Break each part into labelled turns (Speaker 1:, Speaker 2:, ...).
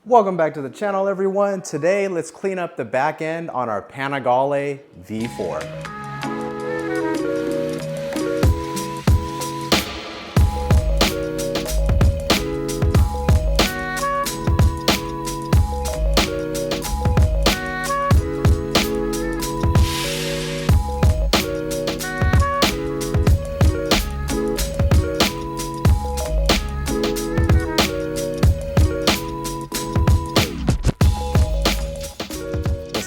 Speaker 1: Welcome back to the channel, everyone. Today, let's clean up the back end on our Panigale V4.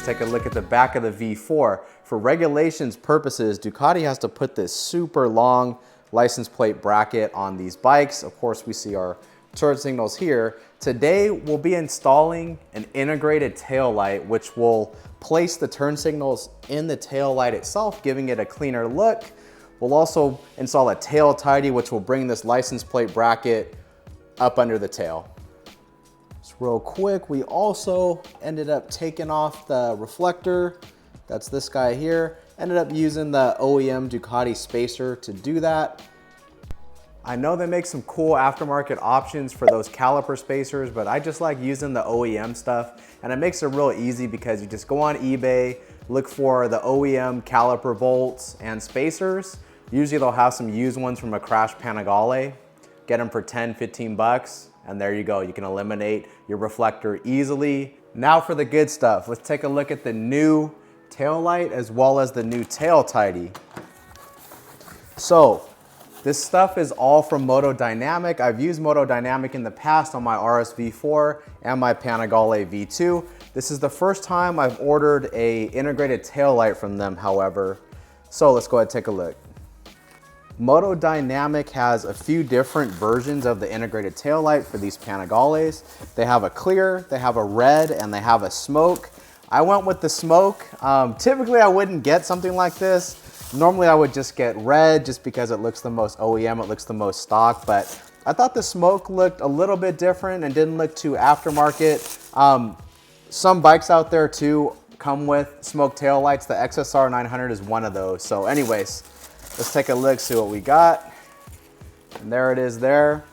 Speaker 1: Take a look at the back of the V4. For regulations purposes, Ducati has to put this super long license plate bracket on these bikes. Of course, we see our turn signals here. Today, we'll be installing an integrated tail light, which will place the turn signals in the tail light itself, giving it a cleaner look. We'll also install a tail tidy, which will bring this license plate bracket up under the tail. Real quick, we also ended up taking off the reflector. That's this guy here. Ended up using the OEM Ducati spacer to do that. I know they make some cool aftermarket options for those caliper spacers, but I just like using the OEM stuff, and it makes it real easy because you just go on eBay, look for the OEM caliper bolts and spacers. Usually they'll have some used ones from a crashed Panigale. Get them for 10, 15 bucks. And there you go, you can eliminate your reflector easily. Now for the good stuff. Let's take a look at the new tail light as well as the new tail tidy. So this stuff is all from Motodynamic. I've used Motodynamic in the past on my RS V4 and my Panigale V2. This is the first time I've ordered a integrated tail light from them, however. So let's go ahead and take a look. Motodynamic has a few different versions of the integrated tail light for these Panigales. They have a clear, they have a red, and they have a smoke. I went with the smoke. Typically I wouldn't get something like this. Normally I would just get red just because it looks the most OEM, it looks the most stock, but I thought the smoke looked a little bit different and didn't look too aftermarket. Some bikes out there too come with smoke tail lights. The XSR 900 is one of those. So anyways, let's take a look, see what we got. And there it is there.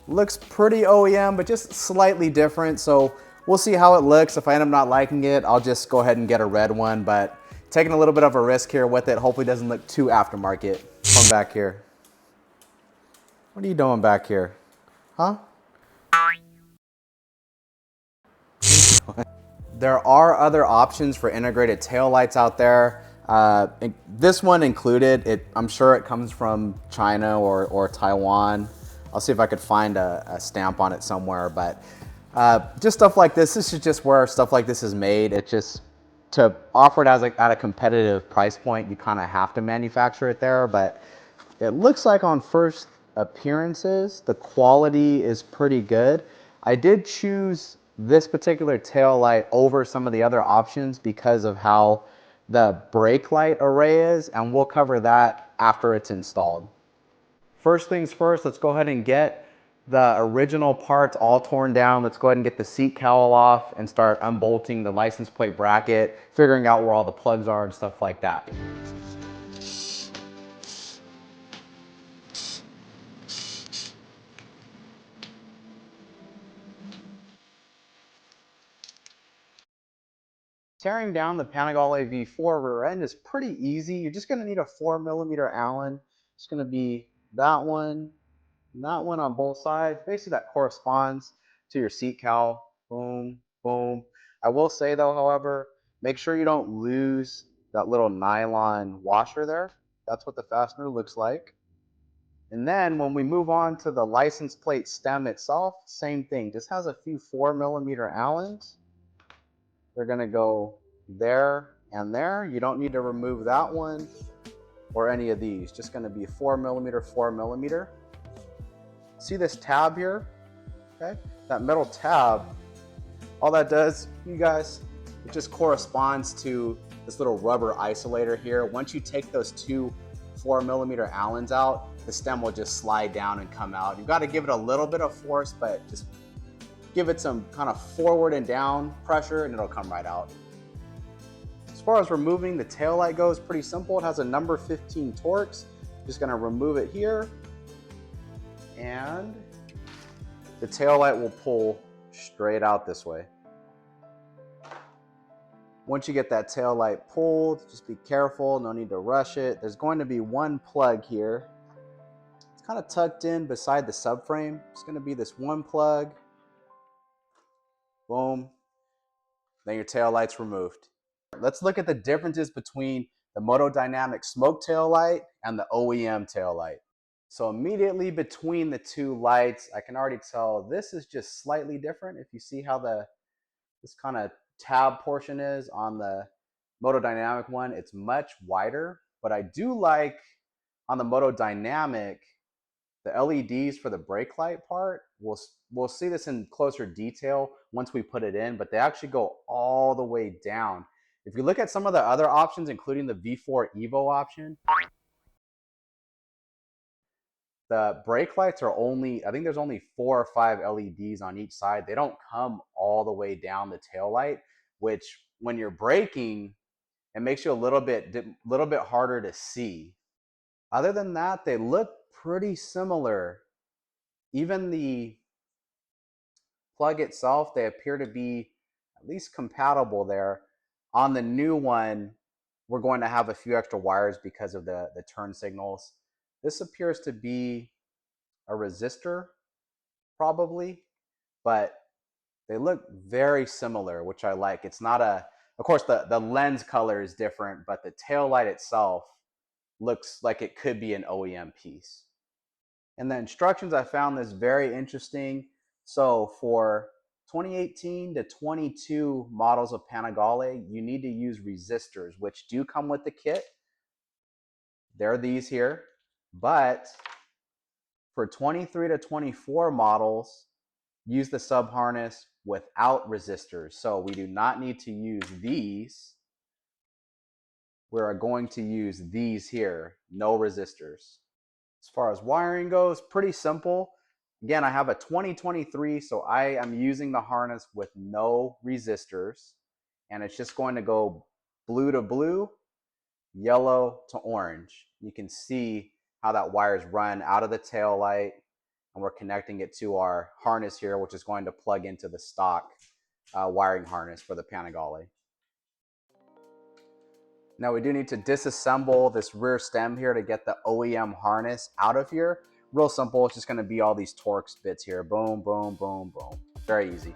Speaker 1: Looks pretty OEM, but just slightly different. So we'll see how it looks. If I end up not liking it, I'll just go ahead and get a red one, but taking a little bit of a risk here with it. Hopefully it doesn't look too aftermarket. Come back here. What are you doing back here? Huh? There are other options for integrated tail lights out there. This one included, I'm sure it comes from China or Taiwan. I'll see if I could find a stamp on it somewhere, but just stuff like this is just where stuff like this is made. It's just to offer it as at a competitive price point, you kind of have to manufacture it there, but it looks like on first appearances, the quality is pretty good. I did choose this particular tail light over some of the other options because of how the brake light array is, and we'll cover that after it's installed. First things first, let's go ahead and get the original parts all torn down. Let's go ahead and get the seat cowl off and start unbolting the license plate bracket, figuring out where all the plugs are and stuff like that. Tearing down the Panigale V4 rear end is pretty easy. You're just going to need a 4mm Allen. It's going to be that one on both sides. Basically, that corresponds to your seat cowl. Boom, boom. I will say though, however, make sure you don't lose that little nylon washer there. That's what the fastener looks like. And then when we move on to the license plate stem itself, same thing. Just has a few 4mm Allens. They're going to go there and there. You don't need to remove that one or any of these. Just going to be 4mm, 4mm. See this tab here? Okay, that metal tab, all that does, you guys, it just corresponds to this little rubber isolator here. Once you take those two 4mm Allens out, the stem will just slide down and come out. You've got to give it a little bit of force, but just give it some kind of forward and down pressure and it'll come right out. As far as removing the tail light goes, pretty simple. It has a number 15 Torx. Just going to remove it here, and the tail light will pull straight out this way. Once you get that tail light pulled, just be careful, no need to rush it. There's going to be one plug here. It's kind of tucked in beside the subframe. It's going to be this one plug. Boom. Then your tail light's removed. Let's look at the differences between the Motodynamic smoke tail light and the OEM tail light. So immediately between the two lights, I can already tell this is just slightly different. If you see how this kind of tab portion is on the Motodynamic one, it's much wider. But I do like on the Motodynamic, the LEDs for the brake light part, we'll see this in closer detail once we put it in, but they actually go all the way down. If you look at some of the other options, including the V4 Evo option, the brake lights are only, I think there's only 4 or 5 LEDs on each side. They don't come all the way down the tail light, which when you're braking, it makes you a little bit harder to see. Other than that, they look pretty similar. Even the plug itself, they appear to be at least compatible there. On the new one, we're going to have a few extra wires because of the turn signals. This appears to be a resistor, probably, but they look very similar, which I like. It's not a, of course, the lens color is different, but the tail light itself looks like it could be an OEM piece. And the instructions, I found this very interesting. So for 2018 to 22 models of Panigale, you need to use resistors, which do come with the kit. They're these here. But for 23 to 24 models, use the sub harness without resistors. So we do not need to use these. We're going to use these here, no resistors. As far as wiring goes, pretty simple. Again, I have a 2023, so I am using the harness with no resistors. And it's just going to go blue to blue, yellow to orange. You can see how that wires run out of the tail light, and we're connecting it to our harness here, which is going to plug into the stock wiring harness for the Panigale. Now we do need to disassemble this rear stem here to get the OEM harness out of here. Real simple, it's just gonna be all these Torx bits here. Boom, boom, boom, boom. Very easy.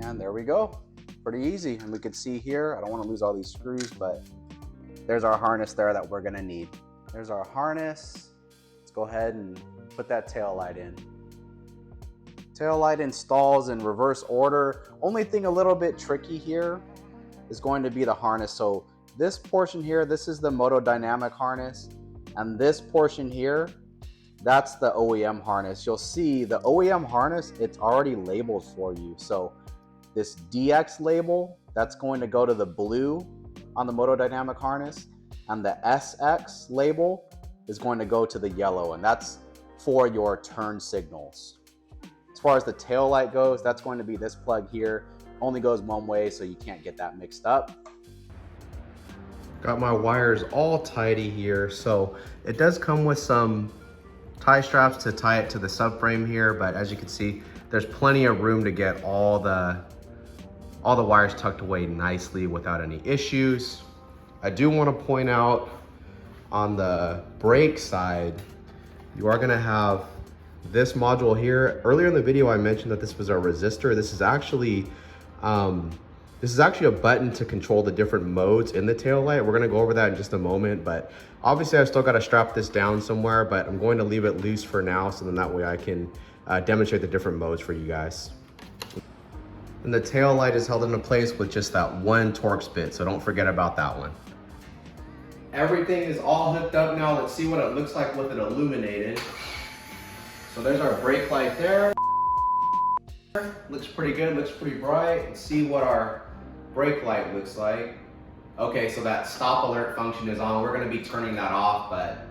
Speaker 1: And there we go. Pretty easy. And we can see here, I don't wanna lose all these screws, but there's our harness there that we're gonna need. There's our harness. Let's go ahead and put that tail light in. Tail light installs in reverse order. Only thing a little bit tricky here is going to be the harness. So this portion here, this is the Motodynamic harness, and this portion here, that's the OEM harness. You'll see the OEM harness, it's already labeled for you. So this DX label, that's going to go to the blue on the Motodynamic harness, and the SX label is going to go to the yellow, and that's for your turn signals. As far as the tail light goes, that's going to be this plug here. Only goes one way, so you can't get that mixed up. Got my wires all tidy here. So it does come with some tie straps to tie it to the subframe here, but as you can see, there's plenty of room to get all the wires tucked away nicely without any issues. I do want to point out on the brake side, you are gonna have this module here. Earlier in the video, I mentioned that this was a resistor. This is actually a button to control the different modes in the tail light. We're gonna go over that in just a moment, but obviously I've still gotta strap this down somewhere, but I'm going to leave it loose for now, so then that way I can demonstrate the different modes for you guys. And the tail light is held into place with just that one Torx bit, so don't forget about that one. Everything is all hooked up now. Let's see what it looks like with it illuminated. So there's our brake light there. Looks pretty good, looks pretty bright. Let's see what our brake light looks like. Okay, so that stop alert function is on. We're gonna be turning that off, but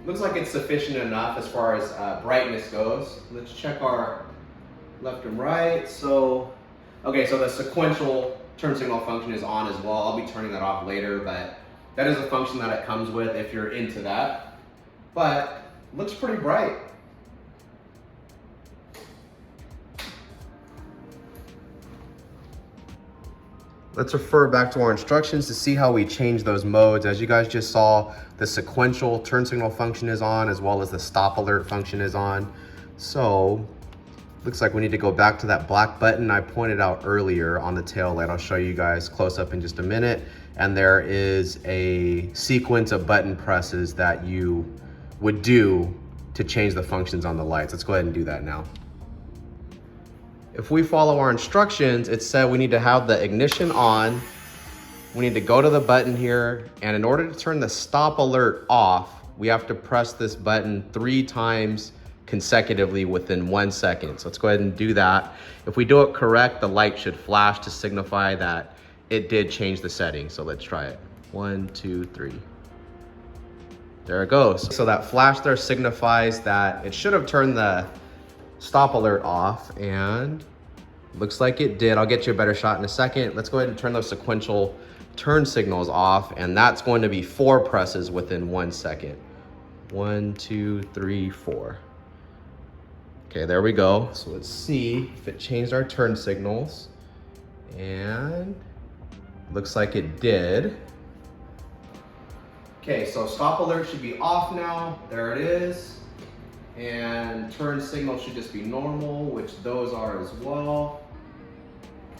Speaker 1: looks like it's sufficient enough as far as brightness goes. Let's check our left and right. So, okay, so the sequential turn signal function is on as well. I'll be turning that off later, but that is a function that it comes with if you're into that. but looks pretty bright. Let's refer back to our instructions to see how we change those modes. As you guys just saw, the sequential turn signal function is on, as well as the stop alert function is on. So, looks like we need to go back to that black button I pointed out earlier on the tail light. I'll show you guys close up in just a minute. And there is a sequence of button presses that you would do to change the functions on the lights. Let's go ahead and do that now. If we follow our instructions, it said we need to have the ignition on. We need to go to the button here, and in order to turn the stop alert off, we have to press this button 3 times consecutively within 1 second. So let's go ahead and do that. If we do it correct, the light should flash to signify that it did change the setting. So let's try it. 1, 2, 3. There it goes. So that flash there signifies that it should have turned the stop alert off, and looks like it did. I'll get you a better shot in a second. Let's go ahead and turn those sequential turn signals off, and that's going to be 4 presses within 1 second. 1, 2, 3, 4. Okay, there we go. So let's see if it changed our turn signals, and looks like it did. Okay, so stop alert should be off now. There it is. And turn signal should just be normal, which those are as well.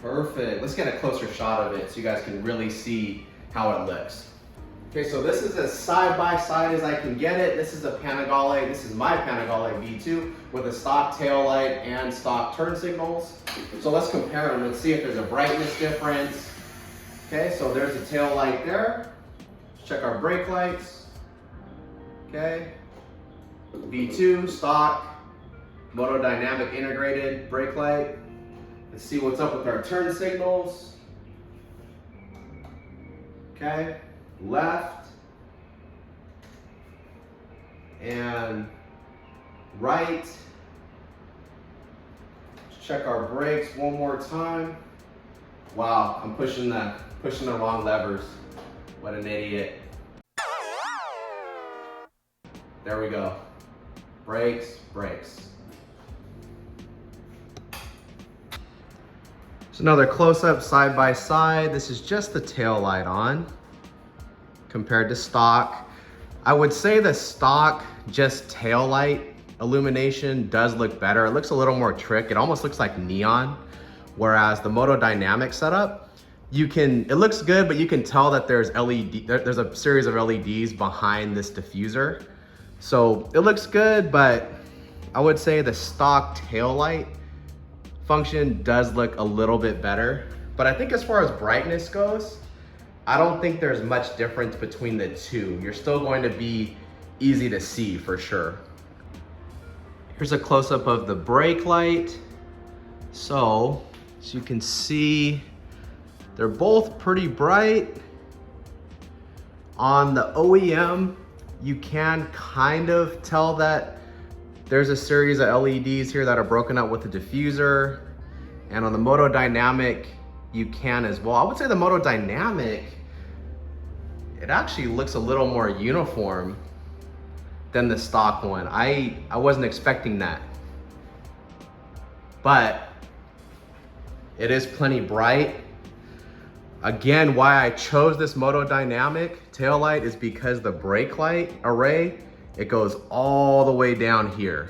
Speaker 1: Perfect. Let's get a closer shot of it so you guys can really see how it looks. Okay, so this is as side by side as I can get it. This is a Panigale, this is my Panigale V2 with a stock tail light and stock turn signals. So let's compare them. Let's see if there's a brightness difference. Okay, so there's the tail light there. Let's check our brake lights. Okay. V2, stock, Motodynamic integrated brake light. Let's see what's up with our turn signals. Okay, left and right. Let's check our brakes one more time. Wow, I'm pushing the wrong levers. What an idiot. There we go. Brakes, brakes. So another close-up side by side. This is just the tail light on compared to stock. I would say the stock just tail light illumination does look better. It looks a little more trick. It almost looks like neon. Whereas the Motodynamic setup, it looks good, but you can tell that there's a series of LEDs behind this diffuser. So it looks good, but I would say the stock tail light function does look a little bit better. But I think as far as brightness goes, I don't think there's much difference between the two. You're still going to be easy to see for sure. Here's a close-up of the brake light. So, as you can see, they're both pretty bright. On the OEM, you can kind of tell that there's a series of LEDs here that are broken up with the diffuser. And on the Motodynamic, you can as well. I would say the Motodynamic, it actually looks a little more uniform than the stock one. I wasn't expecting that. But it is plenty bright. Again, why I chose this Motodynamic taillight is because the brake light array, it goes all the way down here.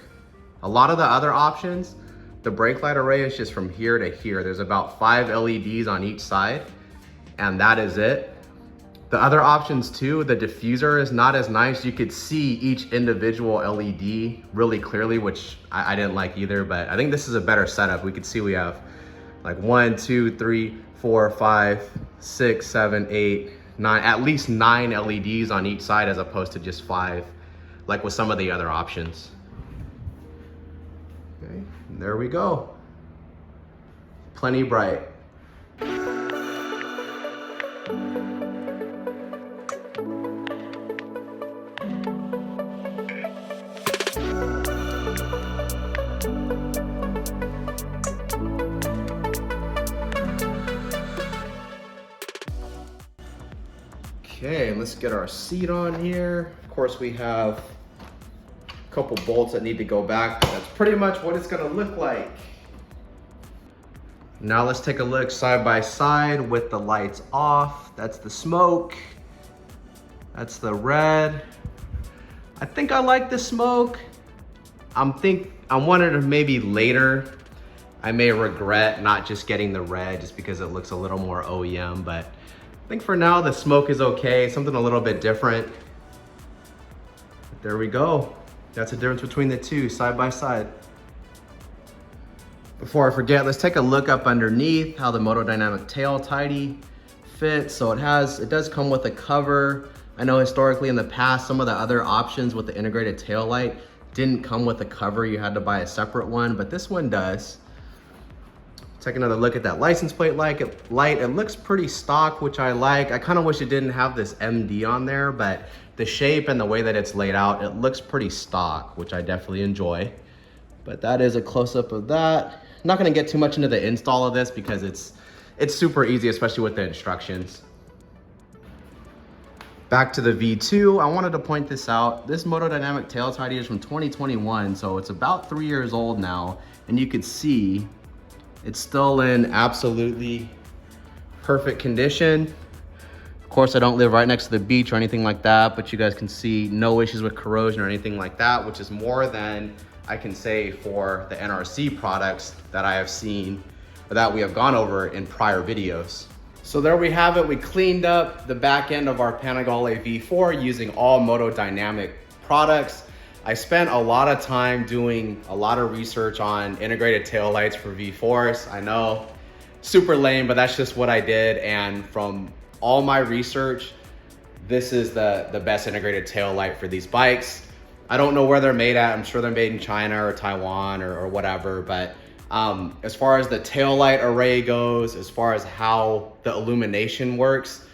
Speaker 1: A lot of the other options, the brake light array is just from here to here. There's about 5 LEDs on each side, and that is it. The other options too, the diffuser is not as nice. You could see each individual LED really clearly, which I didn't like either, but I think this is a better setup. We could see we have like 1, 2, 3, 4, 5, 6, 7, 8, 9, at least 9 LEDs on each side as opposed to just 5, like with some of the other options. Okay, there we go. Plenty bright. Okay, let's get our seat on here. Of course, we have
Speaker 2: couple bolts that need to go back. That's pretty much what it's gonna look like. Now let's take a look side by side with the lights off. That's the smoke. That's the red. I think I like the smoke. I'm wondering if maybe later I may regret not just getting the red just because it looks a little more OEM, but I think for now the smoke is okay, something a little bit different. There we go. That's the difference between the two, side by side. Before I forget, let's take a look up underneath how the Motodynamic tail tidy fits. So it does come with a cover. I know historically in the past, some of the other options with the integrated tail light didn't come with a cover. You had to buy a separate one, but this one does. Take another look at that license plate light. It looks pretty stock, which I like. I kind of wish it didn't have this MD on there, but the shape and the way that it's laid out, it looks pretty stock, which I definitely enjoy. But that is a close-up of that. I'm not gonna get too much into the install of this because it's super easy, especially with the instructions. Back to the V2, I wanted to point this out. This Motodynamic tail tidy is from 2021, so it's about 3 years old now, and you could see it's still in absolutely perfect condition. Of course, I don't live right next to the beach or anything like that, but you guys can see no issues with corrosion or anything like that, which is more than I can say for the NRC products that I have seen or that we have gone over in prior videos. So there we have it. We cleaned up the back end of our Panigale V4 using all Motodynamic products. I spent a lot of time doing a lot of research on integrated taillights for V4s. I know, super lame, but that's just what I did. And from all my research, this is the best integrated taillight for these bikes. I don't know where they're made at. I'm sure they're made in China or Taiwan or whatever, but as far as the taillight array goes, as far as how the illumination works,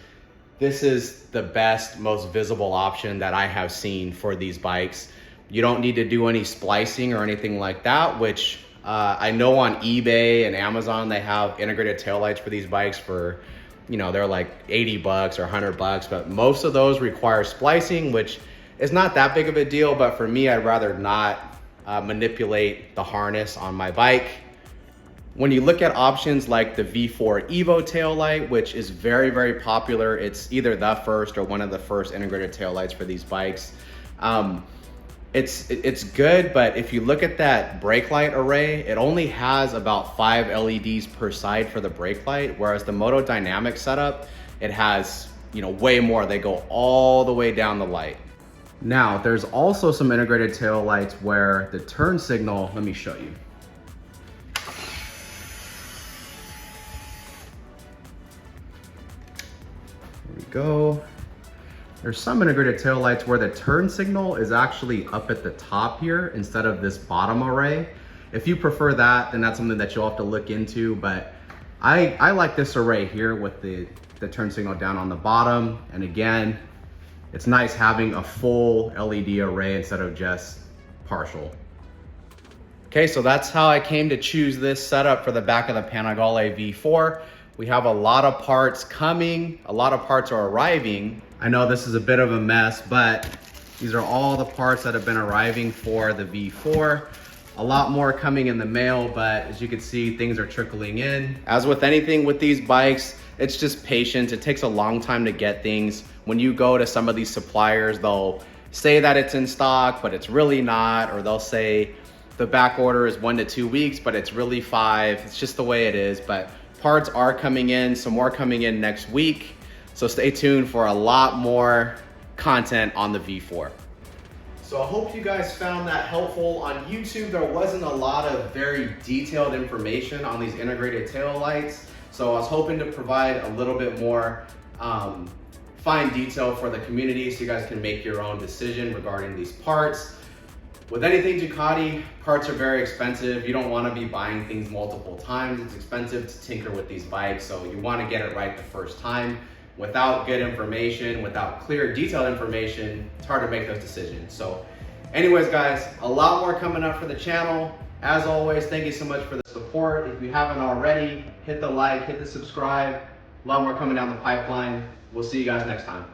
Speaker 2: this is the best, most visible option that I have seen for these bikes. You don't need to do any splicing or anything like that, which I know on eBay and Amazon, they have integrated taillights for these bikes for, you know, they're like 80 bucks or 100 bucks, but most of those require splicing, which is not that big of a deal. But for me, I'd rather not manipulate the harness on my bike. When you look at options like the V4 Evo taillight, which is very, very popular, it's either the first or one of the first integrated taillights for these bikes. It's good, but if you look at that brake light array, it only has about 5 LEDs per side for the brake light, whereas the Motodynamic setup, it has, you know, way more. They go all the way down the light. Now, there's also some integrated tail lights where the turn signal, let me show you. There we go. There's some integrated tail lights where the turn signal is actually up at the top here instead of this bottom array. If you prefer that, then that's something that you'll have to look into, but I like this array here with the turn signal down on the bottom. And again, it's nice having a full LED array instead of just partial. Okay, so that's how I came to choose this setup for the back of the Panigale V4. We have a lot of parts coming, a lot of parts are arriving. I know this is a bit of a mess, but these are all the parts that have been arriving for the V4. A lot more coming in the mail, but as you can see, things are trickling in. As with anything with these bikes, it's just patience. It takes a long time to get things. When you go to some of these suppliers, they'll say that it's in stock, but it's really not, or they'll say the back order is 1 to 2 weeks, but it's really 5. It's just the way it is, but parts are coming in, some more coming in next week. So stay tuned for a lot more content on the V4. So I hope you guys found that helpful. On YouTube, there wasn't a lot of very detailed information on these integrated tail lights. So I was hoping to provide a little bit more fine detail for the community so you guys can make your own decision regarding these parts. With anything Ducati, parts are very expensive. You don't want to be buying things multiple times. It's expensive to tinker with these bikes, so you want to get it right the first time. Without good information, without clear, detailed information, it's hard to make those decisions. So anyways, guys, a lot more coming up for the channel. As always, thank you so much for the support. If you haven't already, hit the like, hit the subscribe. A lot more coming down the pipeline. We'll see you guys next time.